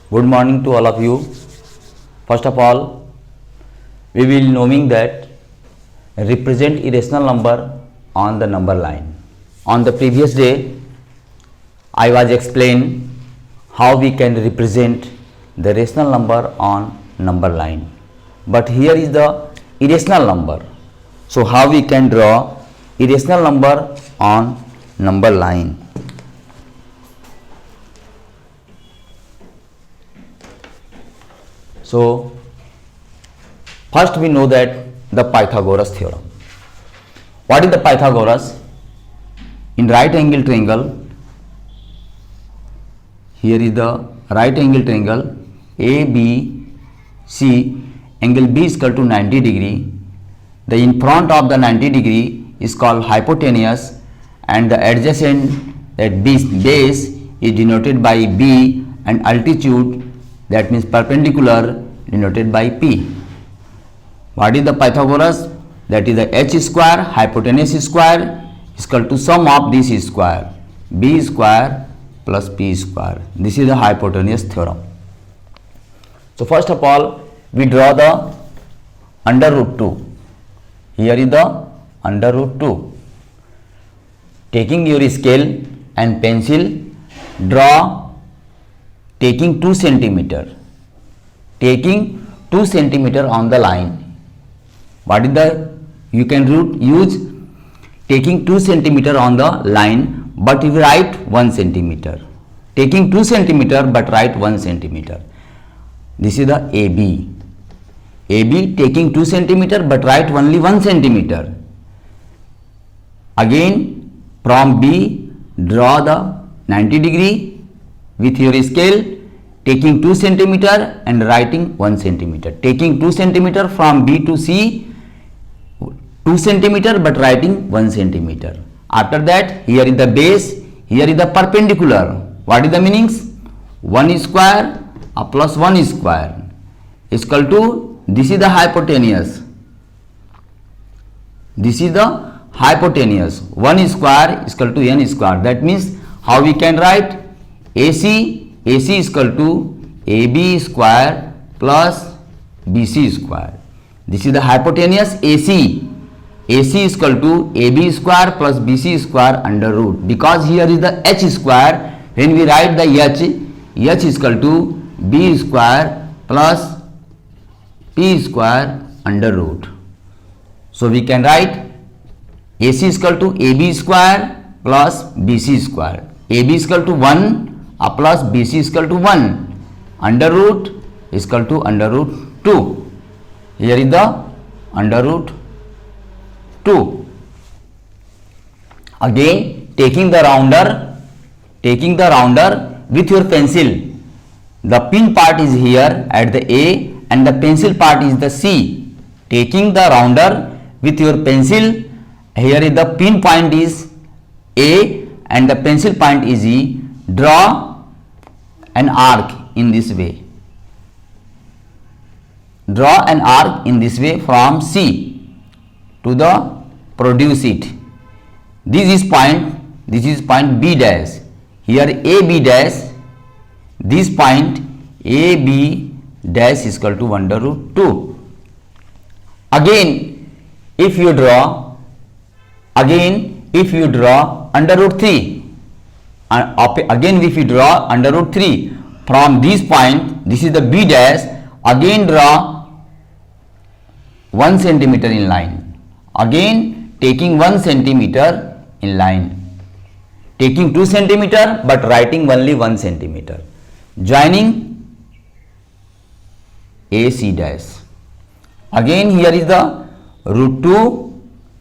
Good morning to all of you. First of all, we will knowing that represent irrational number on the number line. On the previous day, I was explained how we can represent the rational number on number line. But here is the irrational number. So how we can draw irrational number on number line? So first we know that the Pythagoras theorem. What is the Pythagoras? In right angle triangle, here is the right angle triangle ABC, angle B is equal to 90 degree. The in front of the 90 degree is called hypotenuse, and the adjacent, that base is denoted by B, and altitude, that means perpendicular, denoted by P. What is the Pythagoras? That is the h square, hypotenuse square is equal to sum of this square, B square plus P square. This is the hypotenuse theorem. So first of all, we draw the under root 2. Here is the under root 2. Taking your scale and pencil, draw taking 2 centimeter. Taking 2 centimeter on the line. What is the, you can use taking 2 centimeter on the line, but you write 1 centimeter. Taking 2 centimeter but write 1 centimeter. This is the AB. AB taking 2 centimeter but write only 1 centimeter. Again from B, draw the 90 degree with your scale, taking 2 centimeter and writing 1 centimeter. Taking 2 centimeter from B to C, 2 centimeter but writing 1 centimeter. After that, here is the base, here is the perpendicular. What is the meanings? 1 square plus 1 square is equal to, this is the hypotenuse. This is the hypotenuse. 1 square is equal to n square. That means how we can write? AC is equal to AB square plus BC square. This is the hypotenuse AC. AC is equal to AB square plus BC square under root. Because here is the h square, when we write the h is equal to B square plus P square under root. So we can write AC is equal to AB square plus BC square. AB is equal to 1 plus BC is equal to 1. Under root is equal to under root 2. Here is the under root 2. Again taking the rounder with your pencil. The pin part is here at the A and the pencil part is the C. Taking the rounder with your pencil, here is the pin point is A and the pencil point is E. Draw an arc in this way. Draw an arc in this way from C to the produce it. This is point B dash. Here AB dash. This point AB dash is equal to under root 2. Again if you draw under root 3, again if you draw under root 3 from this point, this is the B dash, again draw 1 centimeter in line. Again taking 1 centimeter in line. Taking 2 centimeter but writing only 1 centimeter. Joining AC dash. Again here is the root 2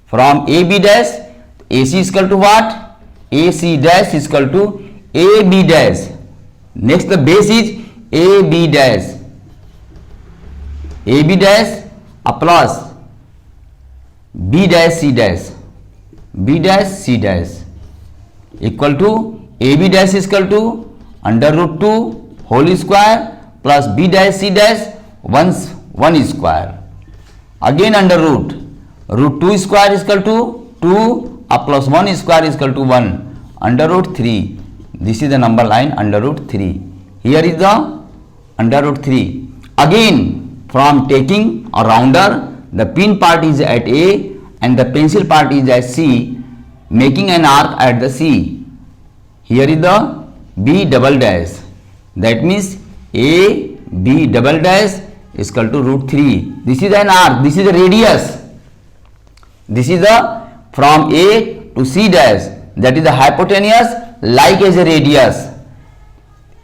from AB dash. AC is equal to what? AC dash is equal to AB dash. Next the base is AB dash. AB dash plus B dash C dash. B dash C dash equal to AB dash is equal to under root 2 whole square plus B dash C dash 1 square. Again under root 2 square is equal to 2 plus 1 square is equal to 1 under root 3. This is the number line under root 3. Here is the under root 3. Again, from taking a rounder, the pin part is at A and the pencil part is at C, making an arc at the C. Here is the B double dash. That means A B double dash is equal to root 3. This is an arc. This is a radius. This is the from A to C dash. That is the hypotenuse like as a radius.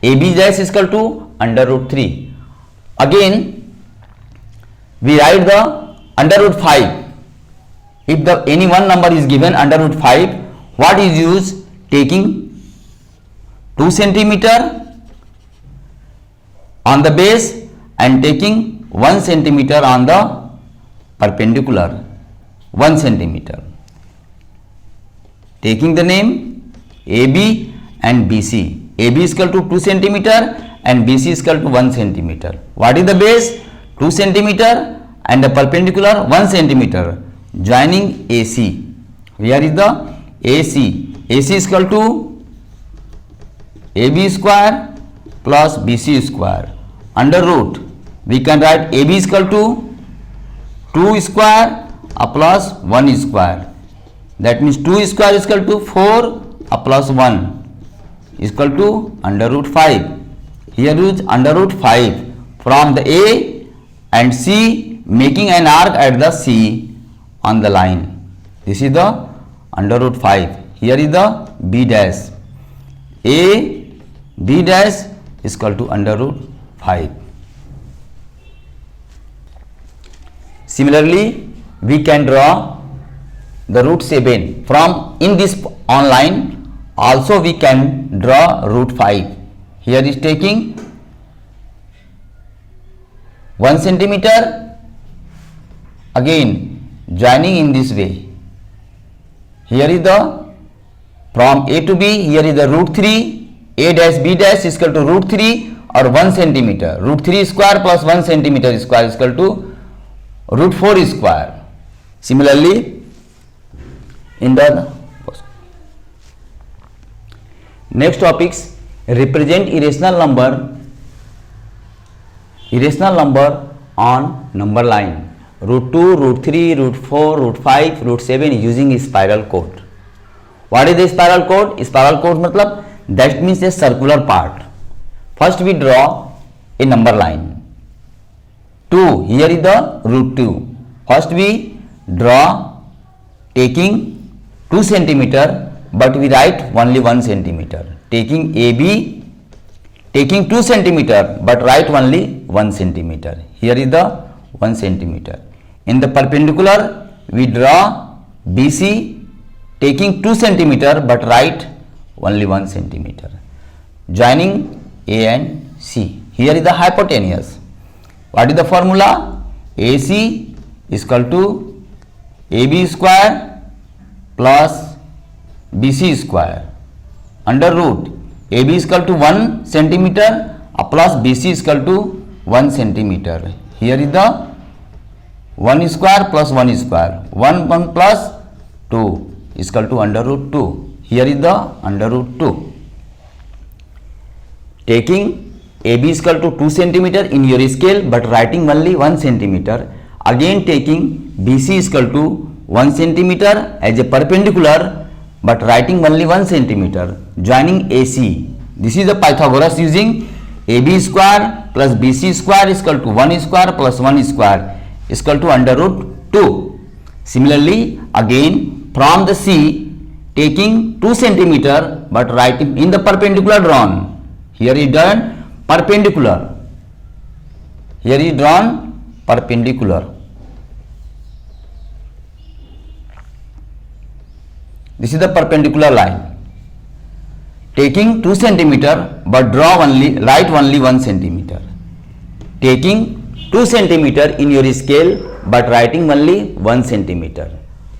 AB dash is equal to under root 3. Again, we write the under root 5. If the any one number is given under root 5, what is used? Taking 2 centimeter on the base and taking 1 centimeter on the perpendicular. 1 centimeter. Taking the name AB and BC. AB is equal to 2 centimeter and BC is equal to 1 centimeter. What is the base? 2 centimeter and the perpendicular 1 centimeter. Joining AC. Here is the AC. AC is equal to AB square plus BC square. Under root, we can write AB is equal to 2 square plus 1 square. That means 2 square is equal to 4 plus 1 is equal to under root 5. Here is under root 5 from the A and C, making an arc at the C on the line. This is the under root 5. Here is the B dash. A B dash is equal to under root 5. Similarly, we can draw the root 7 from in this online. Also we can draw root 5. Here is taking 1 centimeter. Again joining in this way. Here is the from A to B. Here is the root 3. A dash B dash is equal to root 3 or 1 centimeter. Root 3 square plus 1 centimeter square is equal to root 4 square. Similarly, in the next topics, represent irrational number on number line. Root 2, root 3, root 4, root 5, root 7 using a spiral code. What is the spiral code? Spiral code matlab that means a circular part. First we draw a number line. 2, here is the root 2. First we draw taking 2 centimeter, but we write only 1 centimeter. Taking AB, taking 2 centimeter, but write only 1 centimeter. Here is the 1 centimeter. In the perpendicular, we draw BC, taking 2 centimeter, but write only 1 centimeter. Joining A and C. Here is the hypotenuse. What is the formula? AC is equal to AB square plus BC square. Under root, AB is equal to 1 centimeter plus BC is equal to 1 centimeter. Here is the 1 square plus 1 square. 1 plus 2 is equal to under root 2. Here is the under root 2. Taking AB is equal to 2 centimeter in your scale, but writing only 1 centimeter. Again taking BC is equal to 1 centimeter as a perpendicular, but writing only 1 centimeter. Joining AC. This is the Pythagoras using AB square plus BC square is equal to 1 square plus 1 square is equal to under root 2. Similarly, again from the C, taking 2 centimeter, but writing in the perpendicular drawn. Here is done perpendicular. Here is drawn perpendicular. This is the perpendicular line. Taking 2 centimeter, but write only 1 centimeter. Taking 2 centimeter in your scale, but writing only 1 centimeter.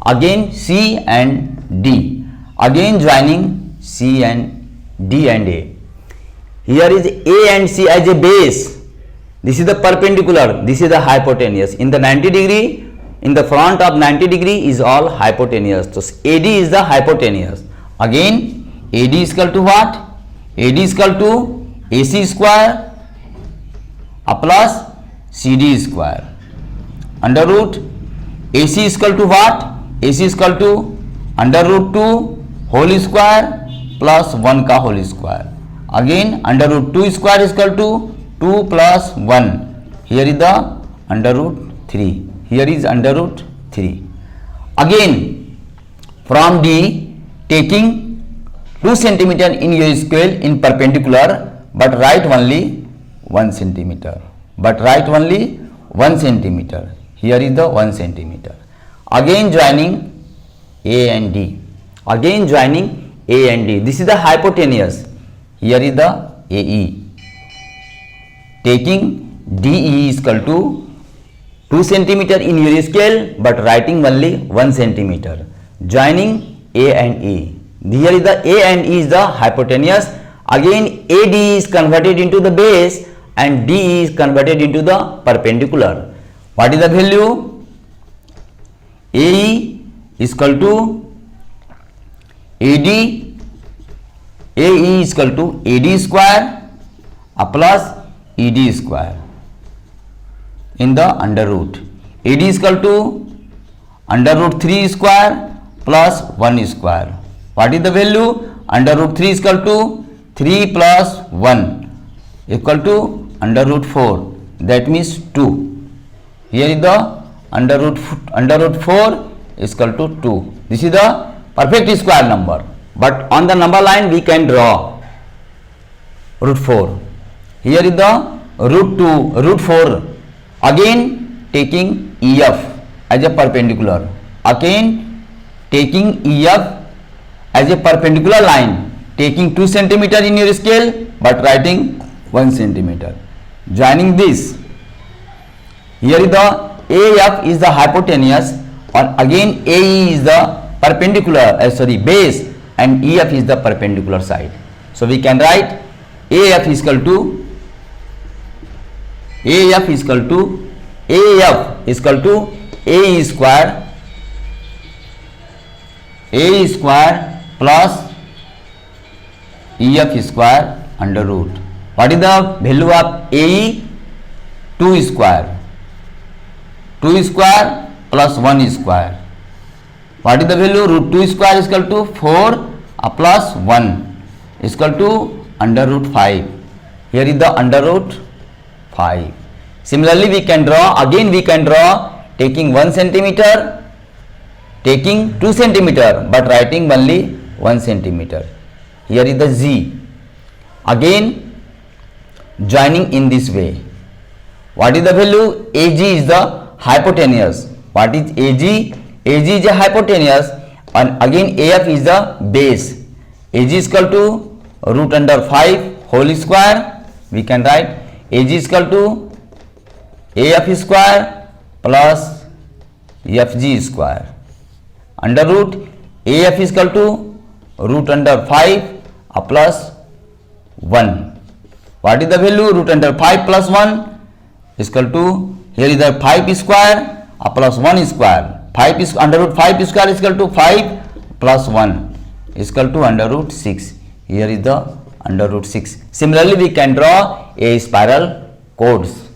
Again C and D. Again joining C and D and A. Here is A and C as a base. This is the perpendicular. This is the hypotenuse. In the 90 degree, in the front of 90 degree is all hypotenuse. So AD is the hypotenuse. Again AD is equal to what? AD is equal to AC square plus CD square. Under root AC is equal to what? AC is equal to under root 2 whole square plus 1 का whole square. Again under root 2 square is equal to 2 plus 1. Here is the under root 3. Here is under root 3. Again from D, taking 2 centimeter in your scale in perpendicular, but write only 1 centimeter. But write only 1 centimeter. Here is the 1 centimeter. Again joining A and D. Again joining A and D. This is the hypotenuse. Here is the AE. Taking DE is equal to 2 centimeter in your scale, but writing only 1 centimeter. Joining A and E. Here is the A and E is the hypotenuse. Again AD is converted into the base and DE is converted into the perpendicular. What is the value? AE is equal to AD. AE is equal to AD square plus ED square in the under root. AD is equal to under root 3 square plus 1 square. What is the value? Under root 3 is equal to 3 plus 1 equal to under root 4. That means 2. Here is the under root 4 is equal to 2. This is the perfect square number. But on the number line we can draw root 4. Here is the root 4. Again taking EF as a perpendicular. Again taking EF as a perpendicular line. Taking 2 centimeter in your scale, but writing 1 centimeter. Joining this. Here is the AF is the hypotenuse, and again AE is the perpendicular base, and EF is the perpendicular side. So we can write AF is equal to AE square plus EF square under root. What is the value of AE? 2 square. 2 square plus 1 square. What is the value? Root 2 square is equal to 4 plus 1 is equal to under root 5. Here is the under root 5. Similarly we can draw taking 1 centimeter, taking 2 centimeter, but writing only 1 centimeter. Here is the Z. Again joining in this way. What is the value? AG is the hypotenuse. What is AG? AG is a hypotenuse, and again AF is the base. AG is equal to root under 5 whole square. We can write AG is equal to AF square plus FG square. Under root AF is equal to root under 5 plus 1. What is the value? Root under 5 plus 1 is equal to, here is the 5 square plus 1 square. 5 is under root 5 square is equal to 5 plus 1 is equal to under root 6. Here is the under root 6. Similarly we can draw a spiral chords.